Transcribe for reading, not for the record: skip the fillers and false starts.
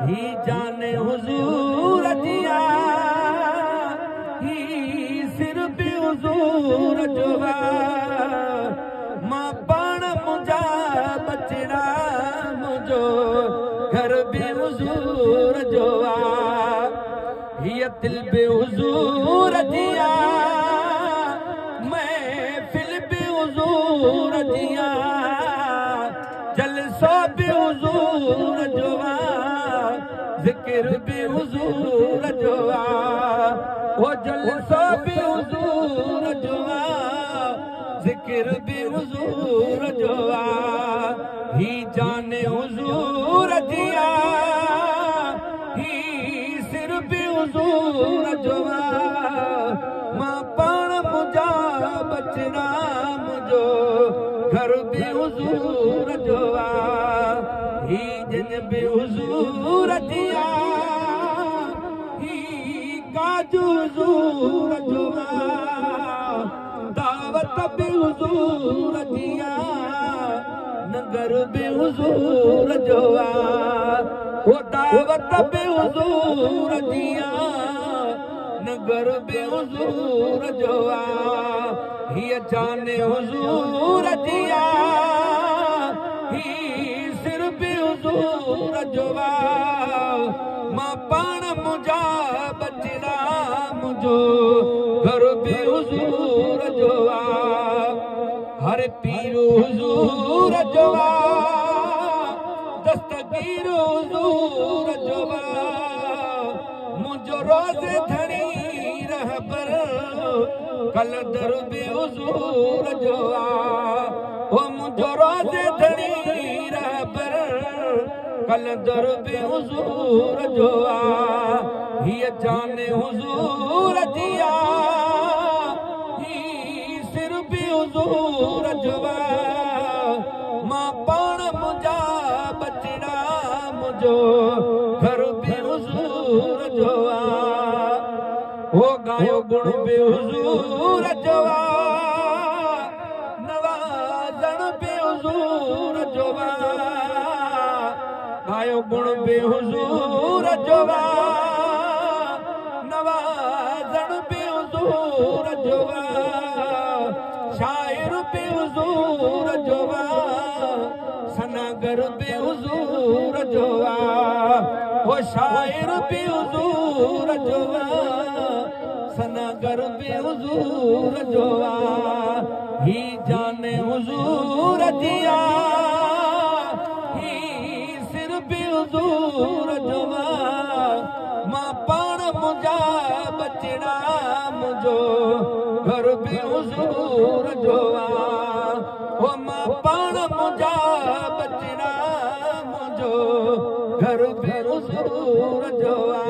ही जाने हुजूर जिया ही सिर पे हुजूर जोवा मां पाण मुंहिंजा बचड़ा मुंहिंजो घर बि हुजूर जोवा हीअ दिल बि हुजूर जिया महफिल बि हुजूर जिया जलसो बि हुजूर जोवा ज़िक्र बि हुजूर जोवा ओ जलसो बि हुजूर जोवा ज़िक्र बि हुजूर जोवा ही जाने हुजूर जिया ही सिर बि हुजूर जोवा मां पाण मुंहिंजा बचड़ा मुंहिंजो घर बि हुजूर जोवा ही जिन बि हुजूर जिया ही काजू हुजूर जोवा दावत बि हुजूर जिया नगर बि हुजूर जोवा ओ दावत बि हुजूर जिया नगर बि हुजूर जोवा हीअ जाने हुजूर जिया ही सिर बि हुजूर जोवा मां पाण मुंहिंजा बचड़ा मुंहिंजो घर बि हुजूर जोवा हर पीर हुजूर जोवा दस्तगीर हुजूर जोवा मुंहिंजो रोज़े धणी रहबर कलंदर बि हुजूर जोवा ओ मुंहिंजो रोज़े धणी रहबर कलंदर बि हुजूर जोवा हीअ जाने हुजूर जिया ही सिर बि हुजूर जोवा मां पाण मुंहिंजा बचड़ा मुंहिंजो घर बि हुजूर जोवा हो गायो गुण बि हुजूर जोवा नवाज़ण बि हुजूर जोवा गायो गुण बि हुजूर जोवा नवाज़ण बि हुजूर जोवा शाइर बि हुजूर जोवा सनागर बि हुजूर जोवा हो शाइर बि हुजूर जोवा सनागर बि हुजूर जोवा ही जाने हुजूर जिया ही सिर बि हुजूर जोवा मां पाण मुंहिंजा बचड़ा मुंहिंजो घर बि हुजूर जोवा ओ मां पाण मुंहिंजा बचड़ा मुंहिंजो घर बि हुजूर जोवा